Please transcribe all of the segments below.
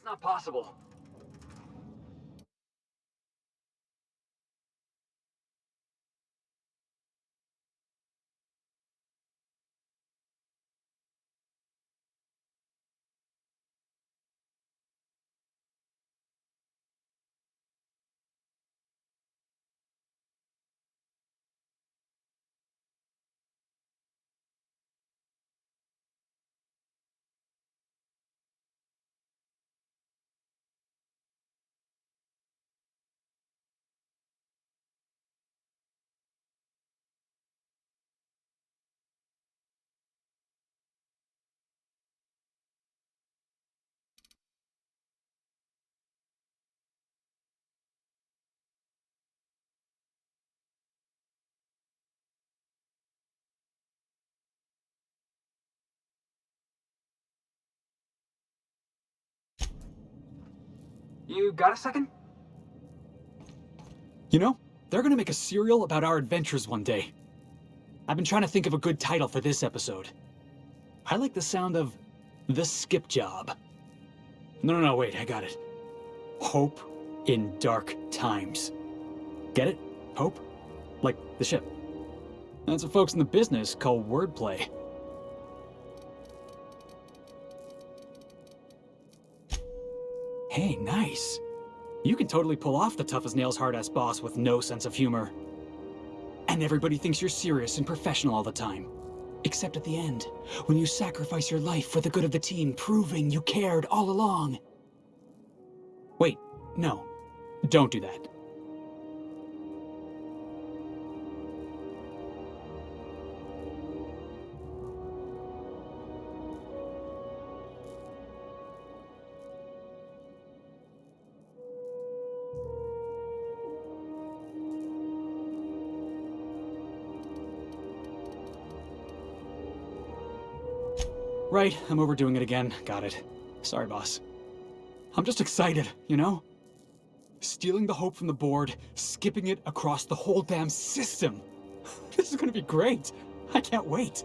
That's not possible. You got a second? You know, they're gonna make a serial about our adventures one day. I've been trying to think of a good title for this episode. I like the sound of The Skip Job. No, wait, I got it. Hope in Dark Times. Get it? Hope? Like the ship. That's what folks in the business call wordplay. Hey, nice. You can totally pull off the tough-as-nails hard-ass boss with no sense of humor. And everybody thinks you're serious and professional all the time. Except at the end, when you sacrifice your life for the good of the team, proving you cared all along. Wait, no. Don't do that. Right, I'm overdoing it again. Got it. Sorry, boss. I'm just excited, you know? Stealing the hope from the board, skipping it across the whole damn system. This is gonna be great. I can't wait.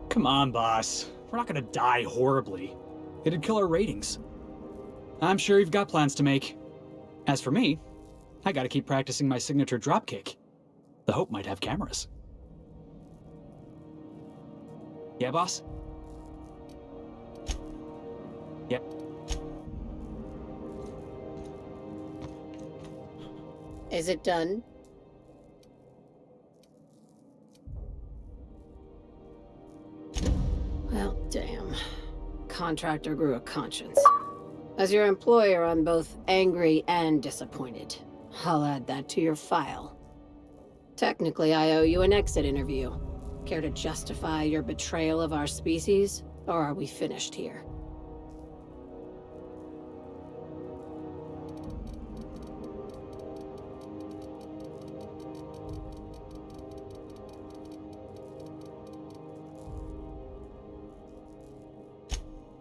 Come on, boss. We're not gonna die horribly. It'd kill our ratings. I'm sure you've got plans to make. As for me, I gotta keep practicing my signature dropkick. The Hope might have cameras. Yeah, boss? Yep. Is it done? Well, damn. Contractor grew a conscience. As your employer, I'm both angry and disappointed. I'll add that to your file. Technically, I owe you an exit interview. Care to justify your betrayal of our species? Or are we finished here?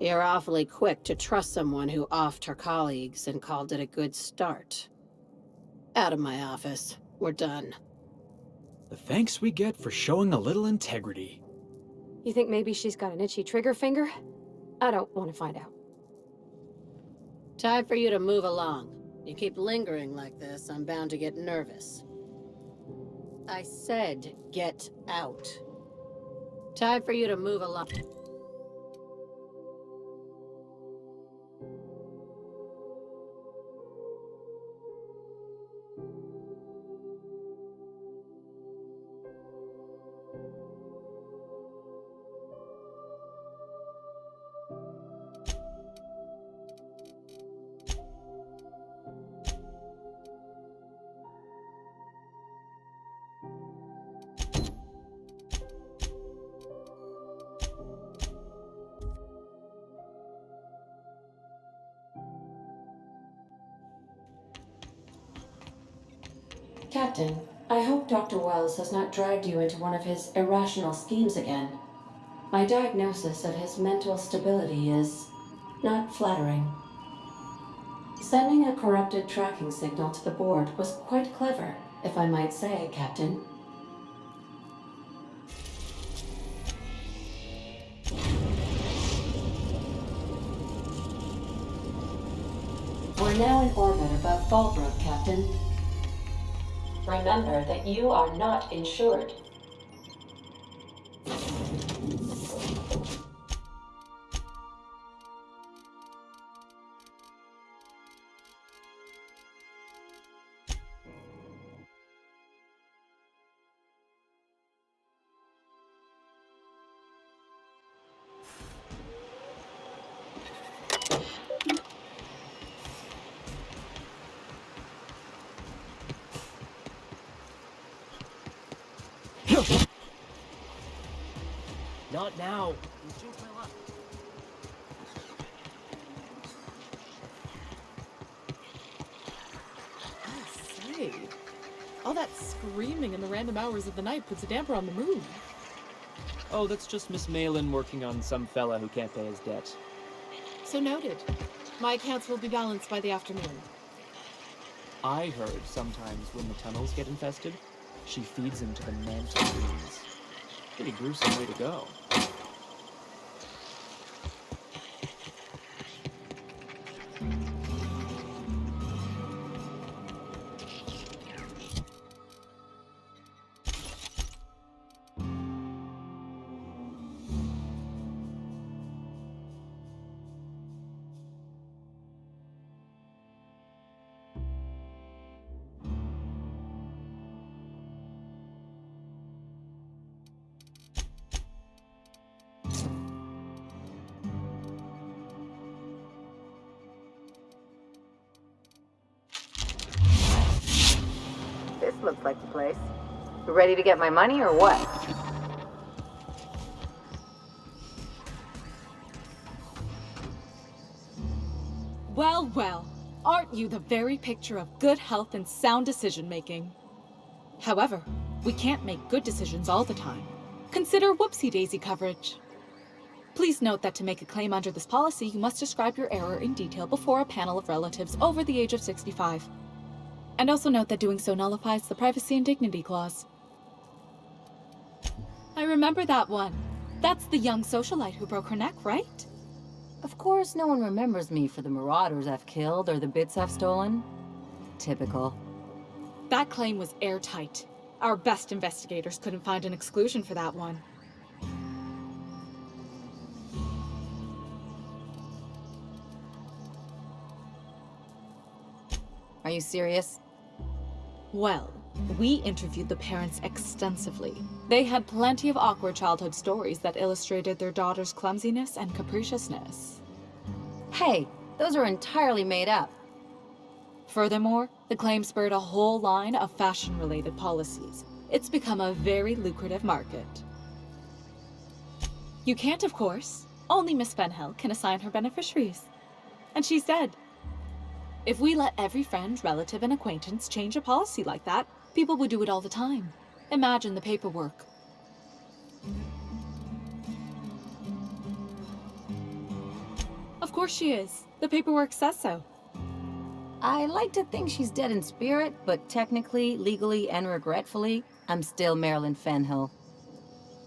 You're awfully quick to trust someone who offed her colleagues and called it a good start. Out of my office. We're done. The thanks we get for showing a little integrity. You think maybe she's got an itchy trigger finger? I don't want to find out. Time for you to move along. You keep lingering like this, I'm bound to get nervous. I said get out. Time for you to move along. Captain, I hope Dr. Wells has not dragged you into one of his irrational schemes again. My diagnosis of his mental stability is not flattering. Sending a corrupted tracking signal to the board was quite clever, if I might say, Captain. We're now in orbit above Fallbrook, Captain. Remember that you are not insured. Not now. You jinxed my luck. I say, all that screaming in the random hours of the night puts a damper on the mood. Oh, that's just Miss Malin working on some fella who can't pay his debt. So noted. My accounts will be balanced by the afternoon. I heard sometimes when the tunnels get infested, she feeds him to the mantle trees. Pretty gruesome way to go. This looks like the place. Ready to get my money or what? Well, well, aren't you the very picture of good health and sound decision-making? However, we can't make good decisions all the time. Consider whoopsie-daisy coverage. Please note that to make a claim under this policy, you must describe your error in detail before a panel of relatives over the age of 65. And also note that doing so nullifies the privacy and dignity clause. I remember that one. That's the young socialite who broke her neck, right? Of course, no one remembers me for the marauders I've killed or the bits I've stolen. Typical. That claim was airtight. Our best investigators couldn't find an exclusion for that one. Are you serious? Well, we interviewed the parents extensively. They had plenty of awkward childhood stories that illustrated their daughter's clumsiness and capriciousness. Hey, those are entirely made up. Furthermore, the claim spurred a whole line of fashion-related policies. It's become a very lucrative market. You can't, of course. Only Miss Fenhill can assign her beneficiaries. And she's dead. If we let every friend, relative, and acquaintance change a policy like that, people would do it all the time. Imagine the paperwork. Of course she is. The paperwork says so. I like to think she's dead in spirit, but technically, legally, and regretfully, I'm still Marilyn Fenhill.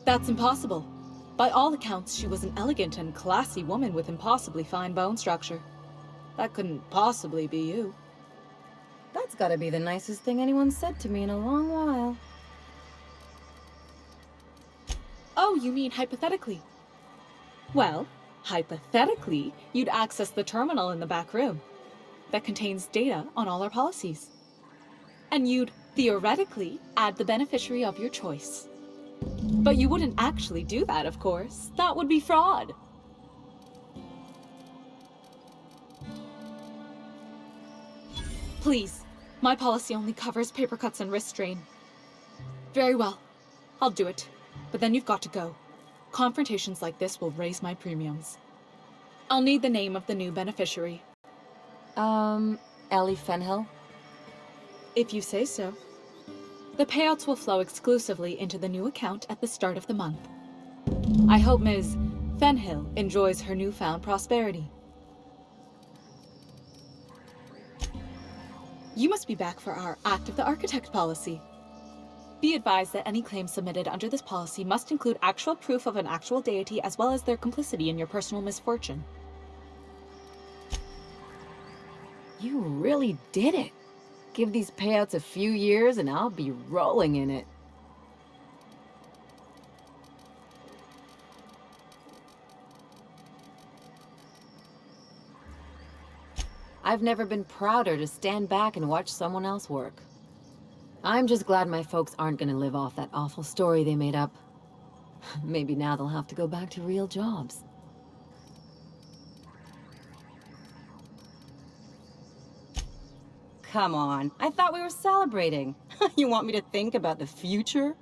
That's impossible. By all accounts, she was an elegant and classy woman with impossibly fine bone structure. That couldn't possibly be you. That's gotta be the nicest thing anyone's said to me in a long while. Oh, you mean hypothetically? Well, hypothetically, you'd access the terminal in the back room that contains data on all our policies. And you'd, theoretically, add the beneficiary of your choice. But you wouldn't actually do that, of course. That would be fraud. Please, my policy only covers paper cuts and wrist strain. Very well, I'll do it. But then you've got to go. Confrontations like this will raise my premiums. I'll need the name of the new beneficiary. Ellie Fenhill? If you say so. The payouts will flow exclusively into the new account at the start of the month. I hope Ms. Fenhill enjoys her newfound prosperity. You must be back for our Act of the Architect policy. Be advised that any claims submitted under this policy must include actual proof of an actual deity as well as their complicity in your personal misfortune. You really did it. Give these payouts a few years and I'll be rolling in it. I've never been prouder to stand back and watch someone else work. I'm just glad my folks aren't gonna live off that awful story they made up. Maybe now they'll have to go back to real jobs. Come on, I thought we were celebrating. You want me to think about the future?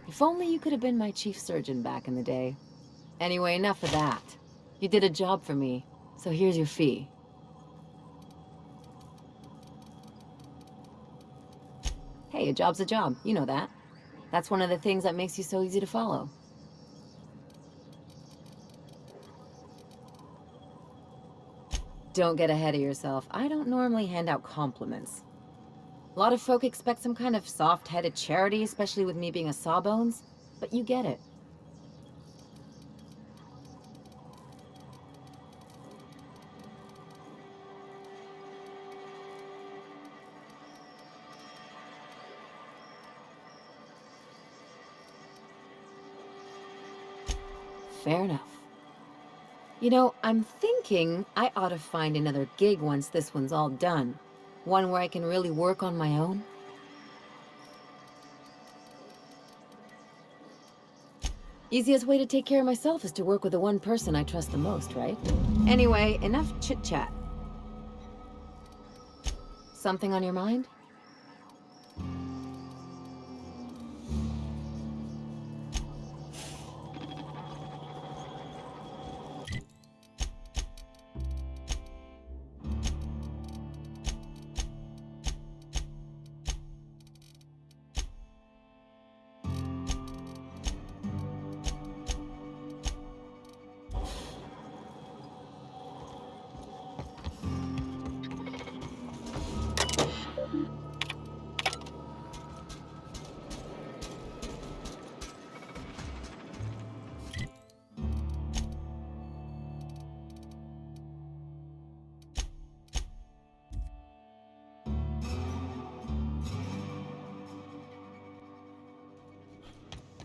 If only you could have been my chief surgeon back in the day. Anyway, enough of that. You did a job for me, so here's your fee. Hey, a job's a job, you know that. That's one of the things that makes you so easy to follow. Don't get ahead of yourself. I don't normally hand out compliments. A lot of folk expect some kind of soft-headed charity, especially with me being a sawbones, but you get it. Fair enough. You know, I'm thinking I ought to find another gig once this one's all done. One where I can really work on my own. Easiest way to take care of myself is to work with the one person I trust the most, right? Anyway, enough chit-chat. Something on your mind?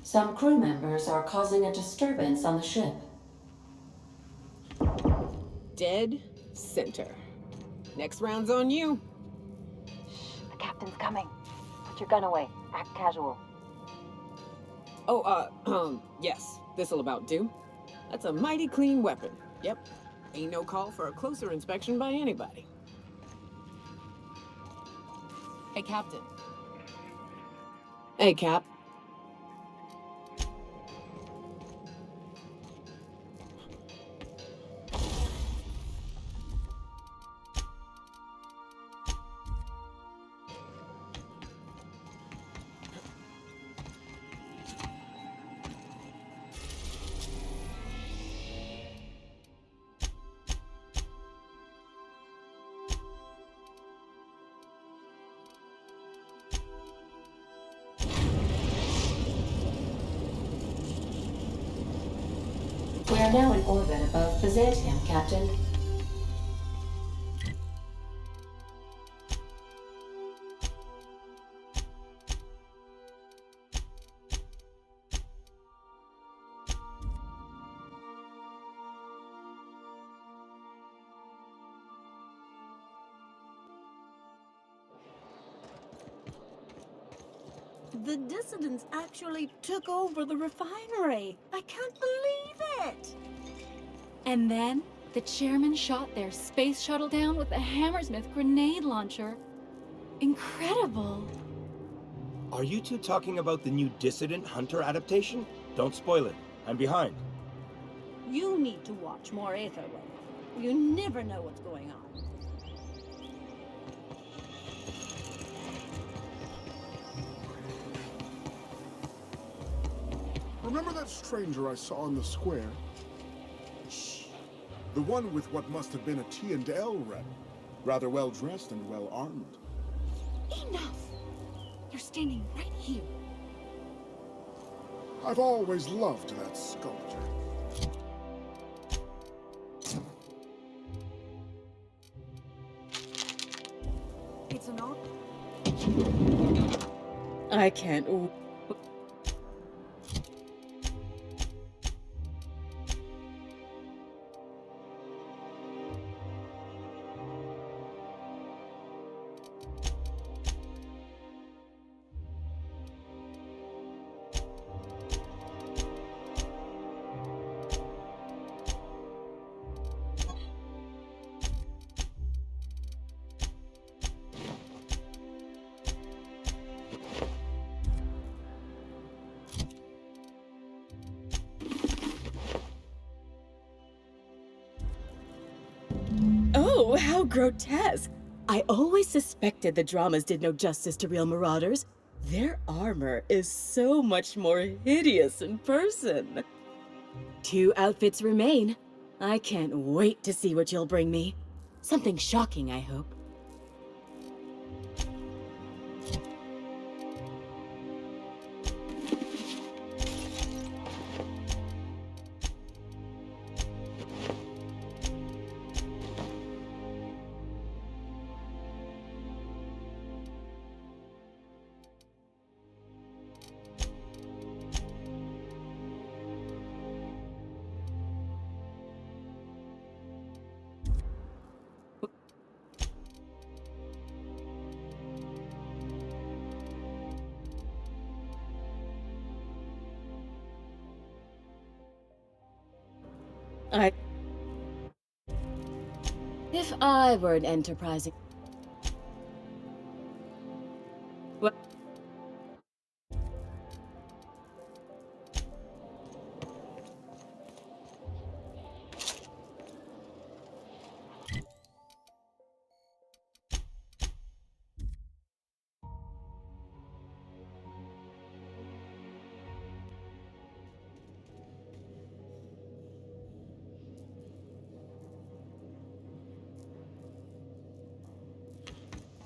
Some crew members are causing a disturbance on the ship. Dead center. Next round's on you. The captain's coming. Put your gun away. Act casual. Oh, yes. This'll about do. That's a mighty clean weapon. Yep. Ain't no call for a closer inspection by anybody. Hey, Captain. Hey, Cap. are now in orbit above Byzantium, Captain. The dissidents actually took over the refinery. I can't believe it! And then the chairman shot their space shuttle down with a Hammersmith grenade launcher. Incredible. Are you two talking about the new Dissident Hunter adaptation? Don't spoil it. I'm behind. You need to watch more Aetherway. You never know what's going on. Remember that stranger I saw in the square? Shh. The one with what must have been a T&L rep. Rather well dressed and well armed. Enough! You're standing right here. I've always loved that sculpture. It's an art. I can't. Oh, how grotesque! I always suspected the dramas did no justice to real marauders. Their armor is so much more hideous in person. 2 outfits remain. I can't wait to see what you'll bring me. Something shocking, I hope. If I were an enterprising... What?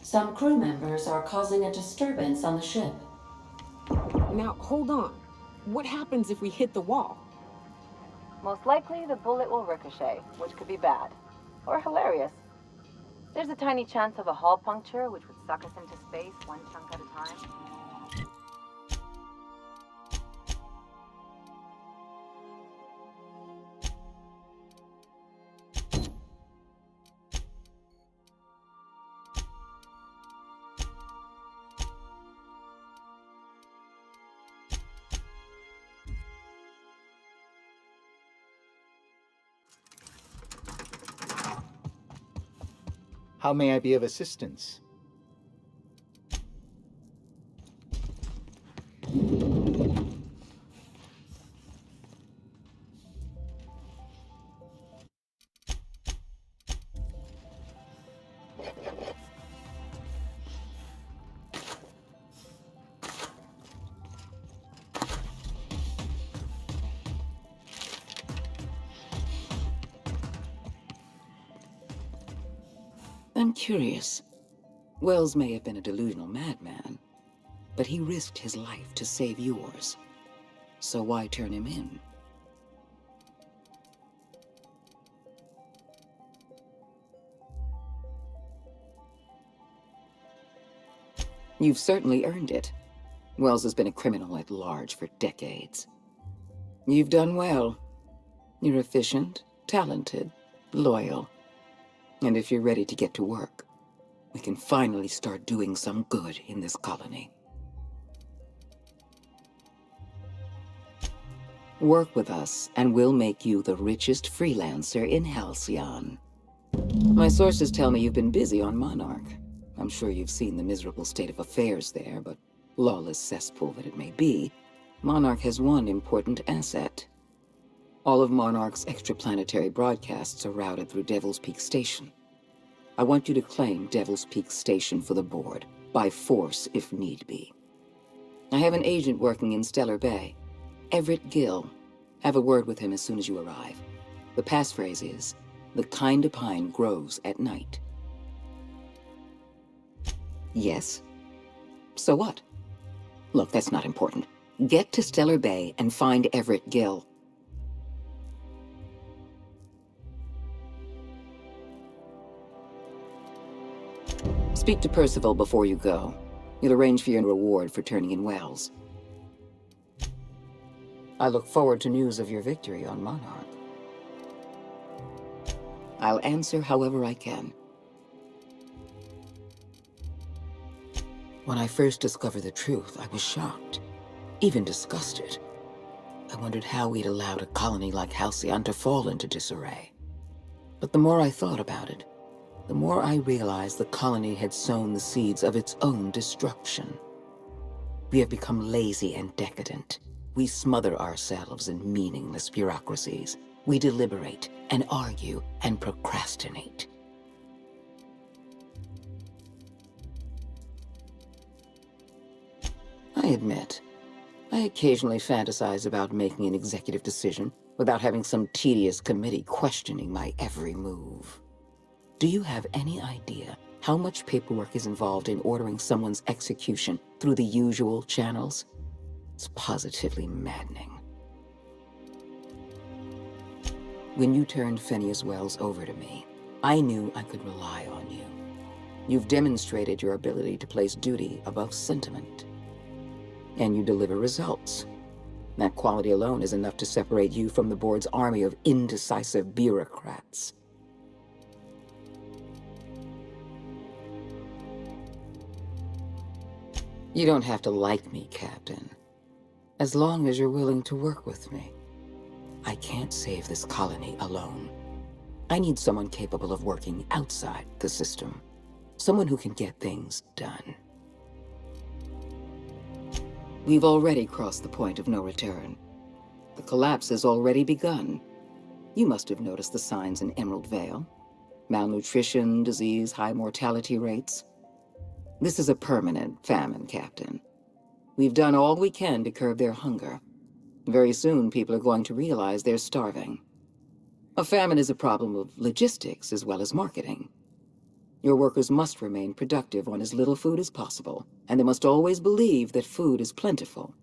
Some crew members are causing a disturbance on the ship. Now, hold on. What happens if we hit the wall? Most likely, the bullet will ricochet, which could be bad. Or hilarious. There's a tiny chance of a hull puncture, which would suck us into space one chunk at a time. How may I be of assistance? I'm curious. Wells may have been a delusional madman, but he risked his life to save yours. So why turn him in? You've certainly earned it. Wells has been a criminal at large for decades. You've done well. You're efficient, talented, loyal. And if you're ready to get to work, we can finally start doing some good in this colony. Work with us, and we'll make you the richest freelancer in Halcyon. My sources tell me you've been busy on Monarch. I'm sure you've seen the miserable state of affairs there, but lawless cesspool that it may be, Monarch has one important asset. All of Monarch's extraplanetary broadcasts are routed through Devil's Peak Station. I want you to claim Devil's Peak Station for the board, by force if need be. I have an agent working in Stellar Bay, Everett Gill. Have a word with him as soon as you arrive. The passphrase is, "The kind of pine grows at night." Yes? So what? Look, that's not important. Get to Stellar Bay and find Everett Gill. Speak to Percival before you go. He'll arrange for your reward for turning in Wells. I look forward to news of your victory on Monarch. I'll answer however I can. When I first discovered the truth, I was shocked, even disgusted. I wondered how we'd allowed a colony like Halcyon to fall into disarray. But the more I thought about it, the more I realized the colony had sown the seeds of its own destruction. We have become lazy and decadent. We smother ourselves in meaningless bureaucracies. We deliberate and argue and procrastinate. I admit, I occasionally fantasize about making an executive decision without having some tedious committee questioning my every move. Do you have any idea how much paperwork is involved in ordering someone's execution through the usual channels? It's positively maddening. When you turned Phineas Wells over to me, I knew I could rely on you. You've demonstrated your ability to place duty above sentiment. And you deliver results. That quality alone is enough to separate you from the board's army of indecisive bureaucrats. You don't have to like me, Captain. As long as you're willing to work with me. I can't save this colony alone. I need someone capable of working outside the system. Someone who can get things done. We've already crossed the point of no return. The collapse has already begun. You must have noticed the signs in Emerald Vale. Malnutrition, disease, high mortality rates. This is a permanent famine, Captain. We've done all we can to curb their hunger. Very soon, people are going to realize they're starving. A famine is a problem of logistics as well as marketing. Your workers must remain productive on as little food as possible, and they must always believe that food is plentiful.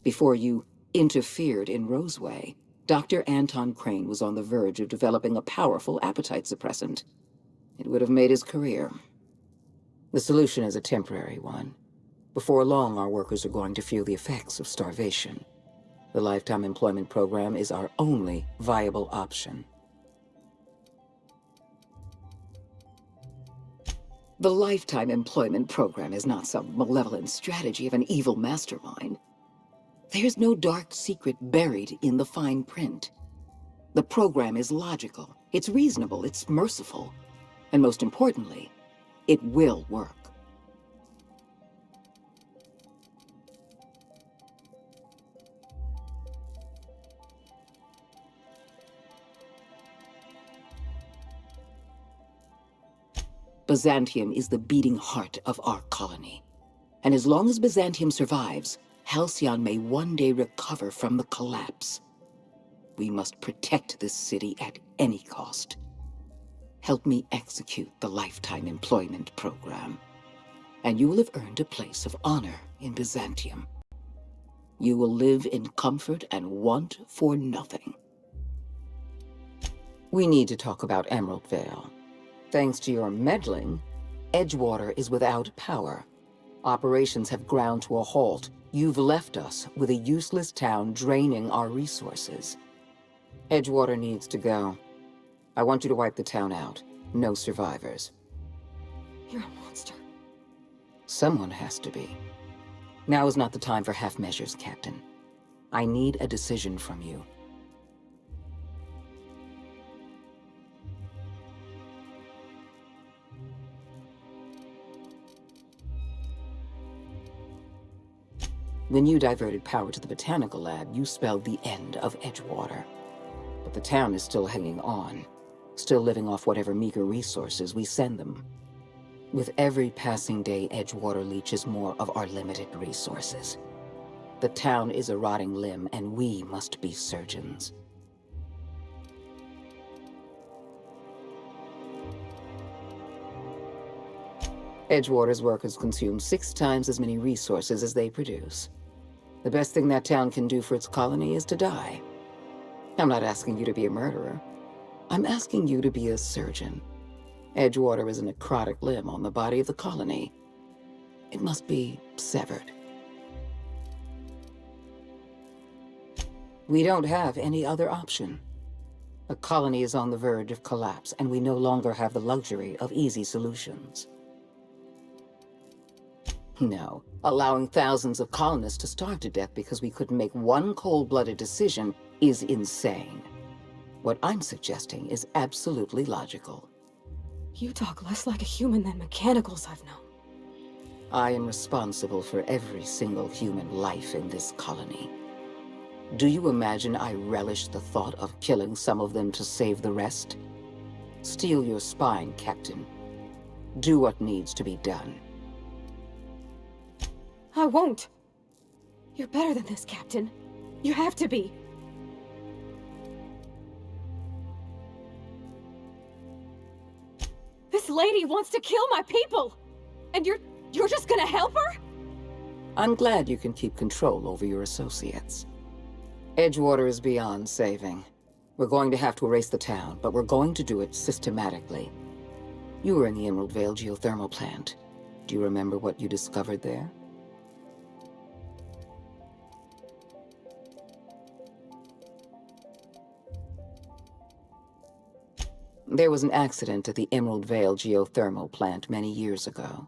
Before you interfered in Roseway, Dr. Anton Crane was on the verge of developing a powerful appetite suppressant. It would have made his career. The solution is a temporary one. Before long, our workers are going to feel the effects of starvation. The Lifetime Employment Program is our only viable option. The Lifetime Employment Program is not some malevolent strategy of an evil mastermind. There's no dark secret buried in the fine print. The program is logical, it's reasonable, it's merciful, and most importantly, it will work. Byzantium is the beating heart of our colony. And as long as Byzantium survives, Halcyon may one day recover from the collapse. We must protect this city at any cost. Help me execute the Lifetime Employment Program, and you will have earned a place of honor in Byzantium. You will live in comfort and want for nothing. We need to talk about Emerald Vale. Thanks to your meddling, Edgewater is without power. Operations have ground to a halt. You've left us with a useless town draining our resources. Edgewater needs to go. I want you to wipe the town out. No survivors. You're a monster. Someone has to be. Now is not the time for half measures, Captain. I need a decision from you. When you diverted power to the botanical lab, you spelled the end of Edgewater. But the town is still hanging on, still living off whatever meager resources we send them. With every passing day, Edgewater leaches more of our limited resources. The town is a rotting limb, and we must be surgeons. Edgewater's workers consume 6 times as many resources as they produce. The best thing that town can do for its colony is to die. I'm not asking you to be a murderer. I'm asking you to be a surgeon. Edgewater is a necrotic limb on the body of the colony. It must be severed. We don't have any other option. The colony is on the verge of collapse, and we no longer have the luxury of easy solutions. No, allowing thousands of colonists to starve to death because we couldn't make one cold-blooded decision is insane. What I'm suggesting is absolutely logical. You talk less like a human than mechanicals I've known. I am responsible for every single human life in this colony. Do you imagine I relish the thought of killing some of them to save the rest? Steel your spine, Captain. Do what needs to be done. I won't. You're better than this, Captain. You have to be. This lady wants to kill my people! And you're just gonna help her? I'm glad you can keep control over your associates. Edgewater is beyond saving. We're going to have to erase the town, but we're going to do it systematically. You were in the Emerald Vale geothermal plant. Do you remember what you discovered there? There was an accident at the Emerald Vale geothermal plant many years ago.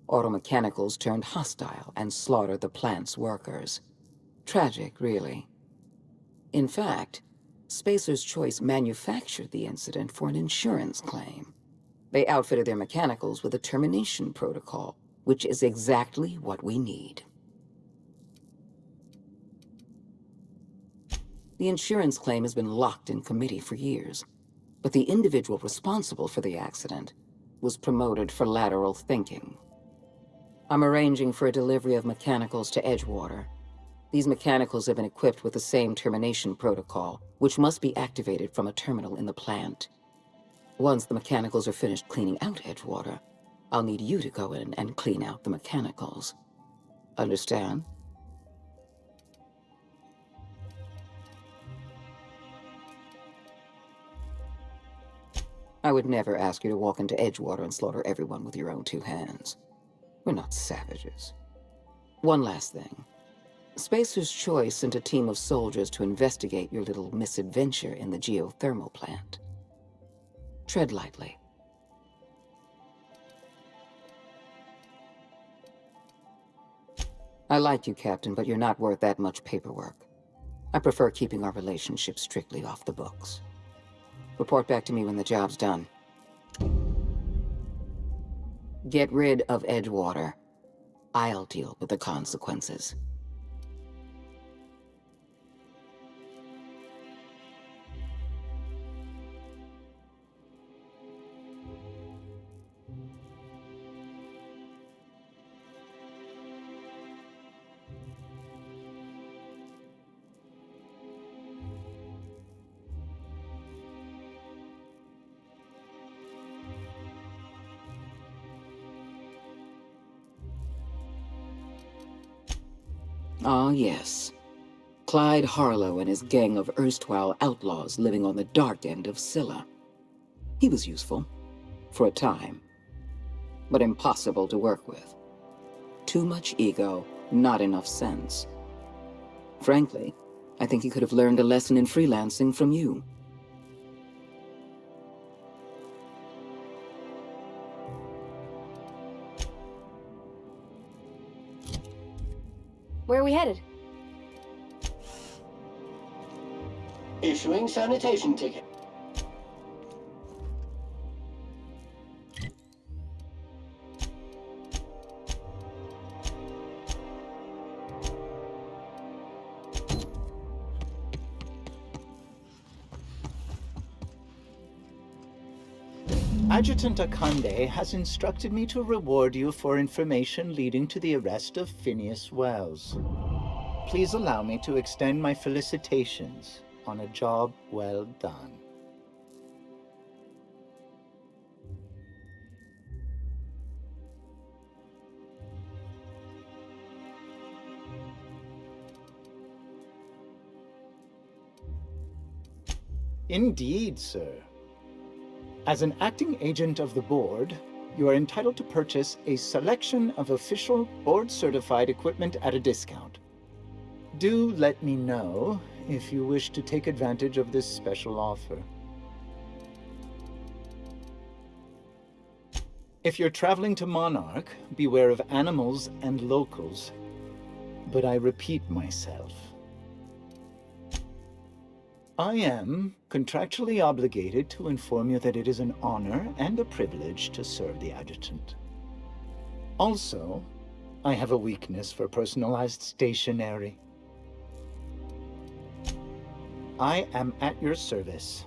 Automechanicals turned hostile and slaughtered the plant's workers. Tragic, really. In fact, Spacer's Choice manufactured the incident for an insurance claim. They outfitted their mechanicals with a termination protocol, which is exactly what we need. The insurance claim has been locked in committee for years, but the individual responsible for the accident was promoted for lateral thinking. I'm arranging for a delivery of mechanicals to Edgewater. These mechanicals have been equipped with the same termination protocol, which must be activated from a terminal in the plant. Once the mechanicals are finished cleaning out Edgewater, I'll need you to go in and clean out the mechanicals. Understand? I would never ask you to walk into Edgewater and slaughter everyone with your own 2 hands. We're not savages. One last thing. Spacer's Choice sent a team of soldiers to investigate your little misadventure in the geothermal plant. Tread lightly. I like you, Captain, but you're not worth that much paperwork. I prefer keeping our relationship strictly off the books. Report back to me when the job's done. Get rid of Edgewater. I'll deal with the consequences. Ah, yes. Clyde Harlow and his gang of erstwhile outlaws living on the dark end of Scylla. He was useful. For a time. but impossible to work with. Too much ego, not enough sense. Frankly, I think he could have learned a lesson in freelancing from you. Where are we headed? Issuing sanitation ticket. Adjutant Akande has instructed me to reward you for information leading to the arrest of Phineas Wells. Please allow me to extend my felicitations on a job well done. Indeed, sir. As an acting agent of the board, you are entitled to purchase a selection of official board-certified equipment at a discount. Do let me know if you wish to take advantage of this special offer. If you're traveling to Monarch, beware of animals and locals. But I repeat myself. I am contractually obligated to inform you that it is an honor and a privilege to serve the adjutant. Also, I have a weakness for personalized stationery. I am at your service.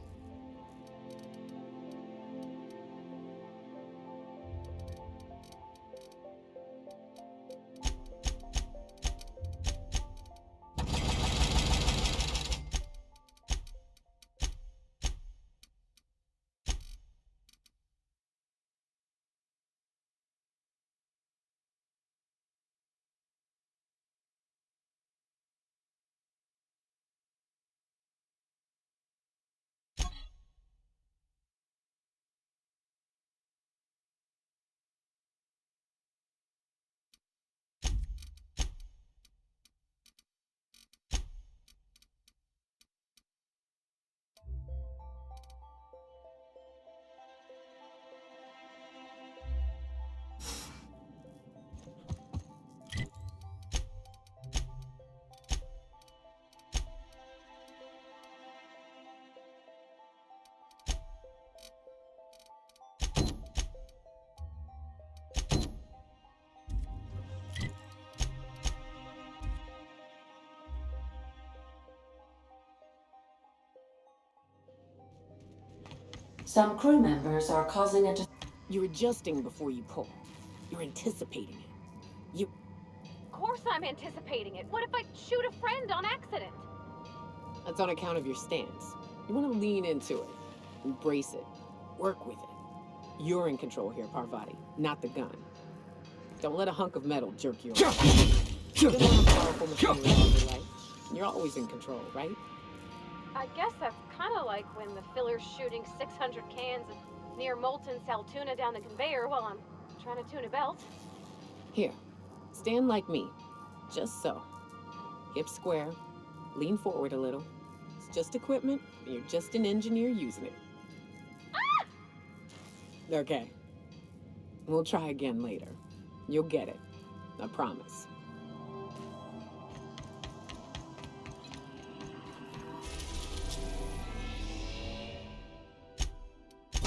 Some crew members are causing a... You're adjusting before you pull. You're anticipating it. Of course I'm anticipating it. What if I shoot a friend on accident? That's on account of your stance. You want to lean into it. Embrace it. Work with it. You're in control here, Parvati, not the gun. Don't let a hunk of metal jerk you around. You've been on a powerful machine all your life. You're always in control, right? I guess that's kind of like when the filler's shooting 600 cans of near molten cell tuna down the conveyor while I'm trying to tune a belt. Here, stand like me. Just so. Hips square. Lean forward a little. It's just equipment, and you're just an engineer using it. Ah! Okay. We'll try again later. You'll get it. I promise.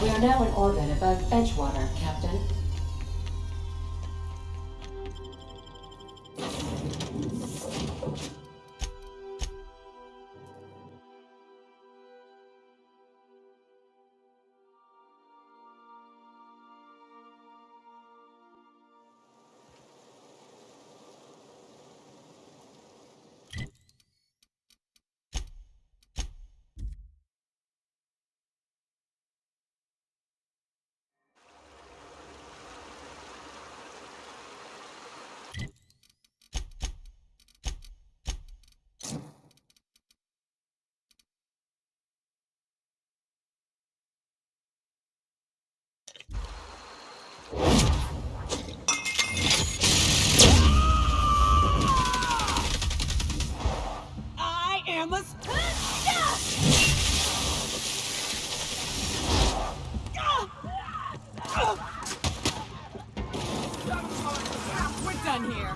We are now in orbit above Edgewater, Captain. We're done here.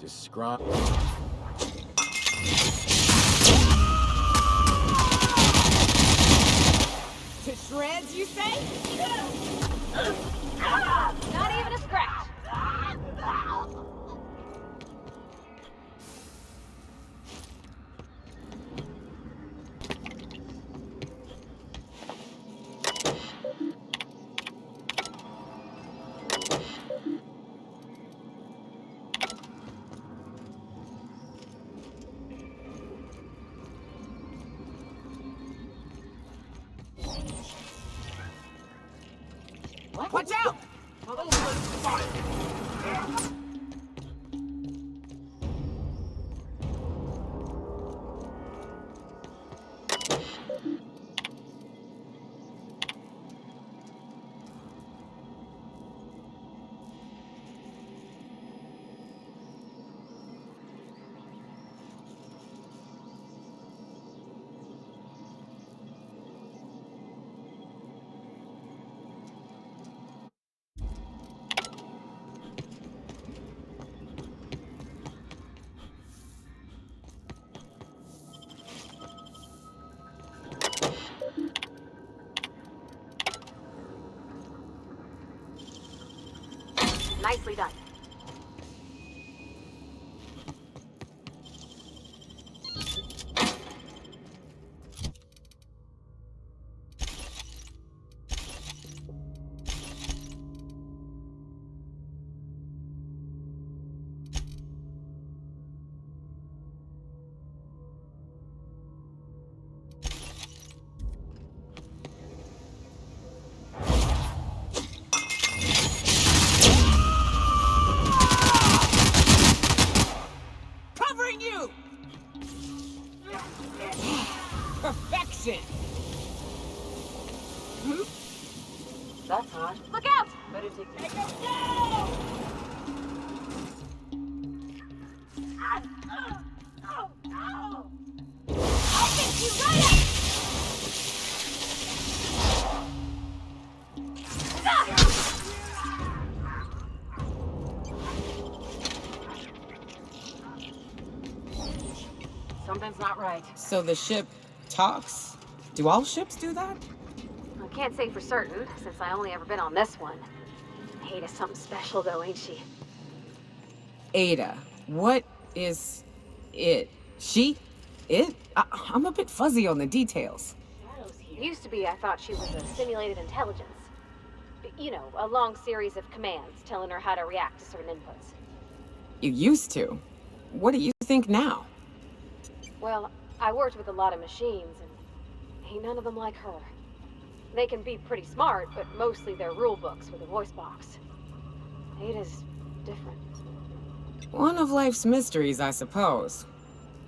Describe. To shreds, you say? Not even a scratch. Watch out! Nicely done. Perfection! That's hot. Look out! Better take this. I'll pick you right up! Something's not right. So the ship talks? Do all ships do that? I can't say for certain, since I only ever been on this one. Ada's something special though, ain't she? Ada. What is it? She? It? I'm a bit fuzzy on the details. Used to be I thought she was a simulated intelligence. You know, a long series of commands telling her how to react to certain inputs. You used to? What do you think now? Well, I worked with a lot of machines, and ain't none of them like her. They can be pretty smart, but mostly they're rule books with a voice box. Ada's different. One of life's mysteries, I suppose.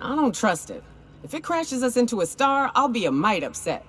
I don't trust it. If it crashes us into a star, I'll be a mite upset.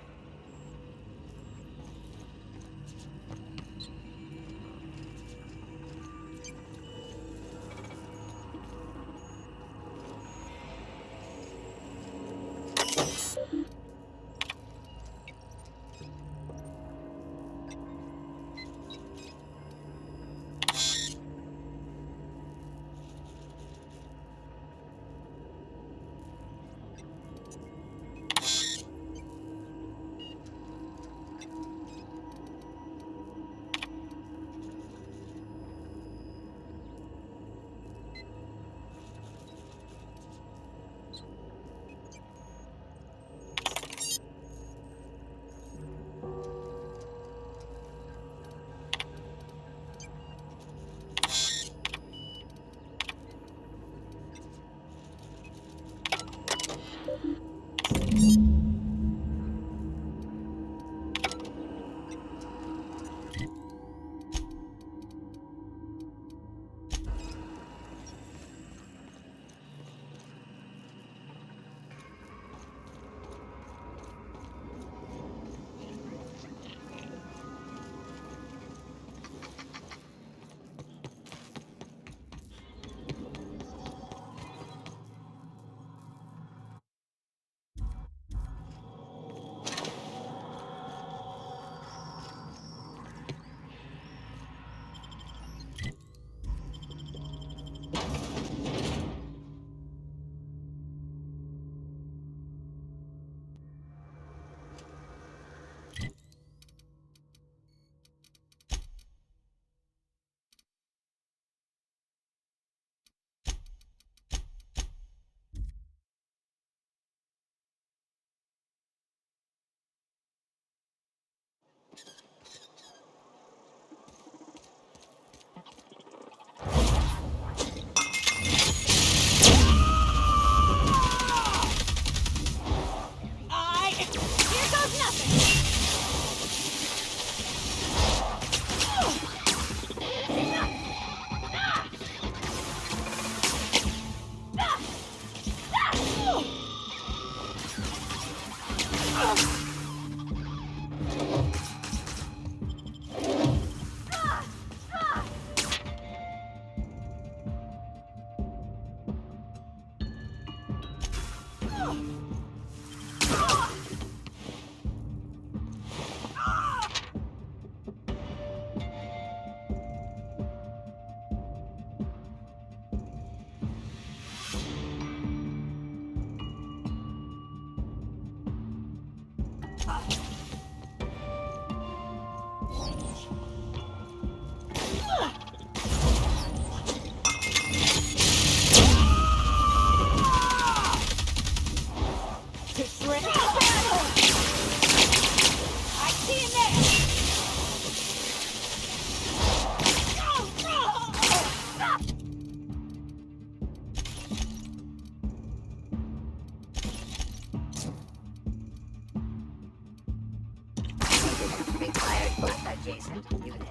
Required both adjacent unit.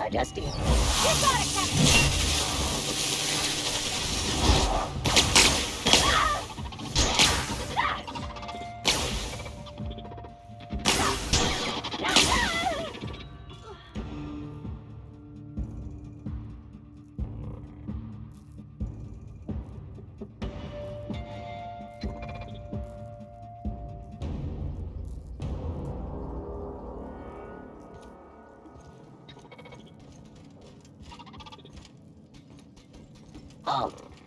Adjusting. You got it, Captain!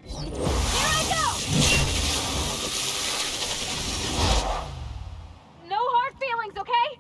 Here I go! No hard feelings, okay?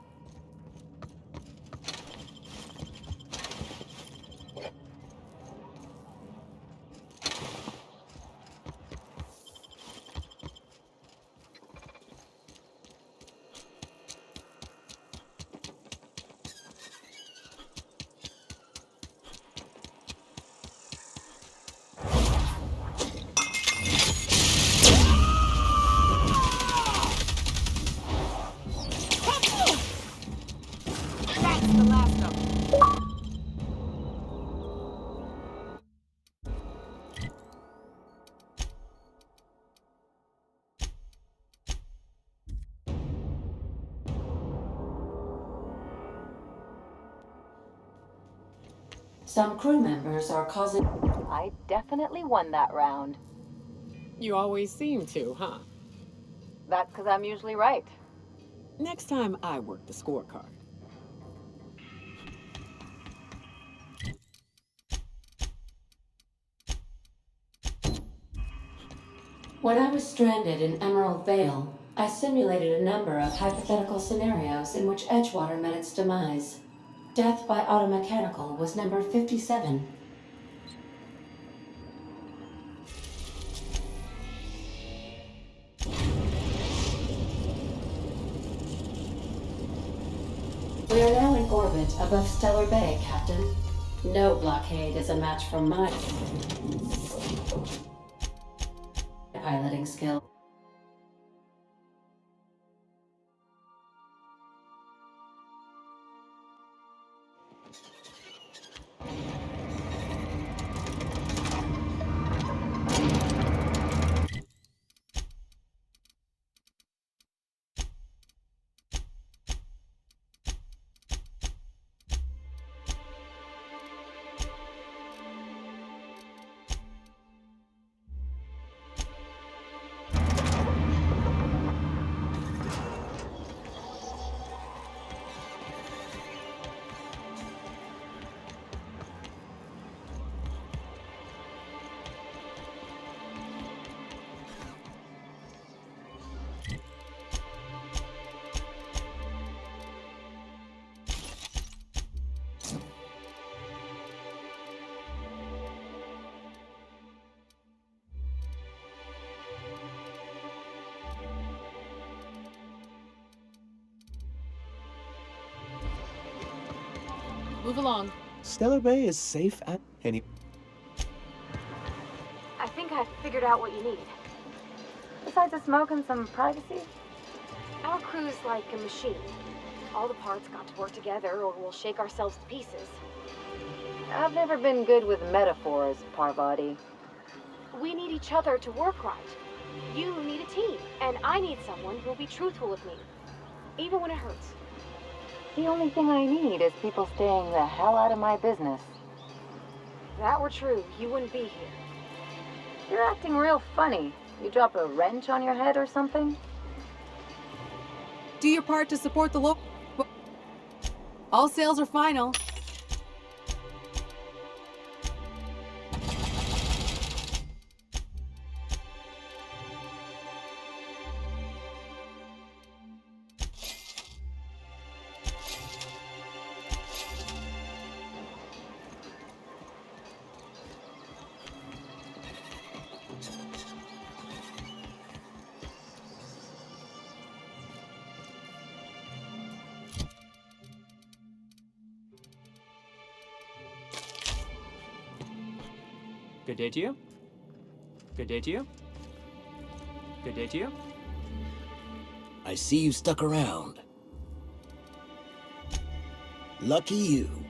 That's the last of them. Some crew members are causing... I definitely won that round. You always seem to, huh? That's because I'm usually right. Next time I work the scorecard. When I was stranded in Emerald Vale, I simulated a number of hypothetical scenarios in which Edgewater met its demise. Death by automechanical was number 57. We are now in orbit above Stellar Bay, Captain. No blockade is a match for my piloting skill. Move along. Stellar Bay is safe at any... I think I've figured out what you need. Besides a smoke and some privacy, our crew's like a machine. All the parts got to work together or we'll shake ourselves to pieces. I've never been good with metaphors, Parvati. We need each other to work right. You need a team, and I need someone who'll be truthful with me, even when it hurts. The only thing I need is people staying the hell out of my business. If that were true, you wouldn't be here. You're acting real funny. You drop a wrench on your head or something? Do your part to support the local. All sales are final. Good day to you. Good day to you. Good day to you. I see you stuck around. Lucky you.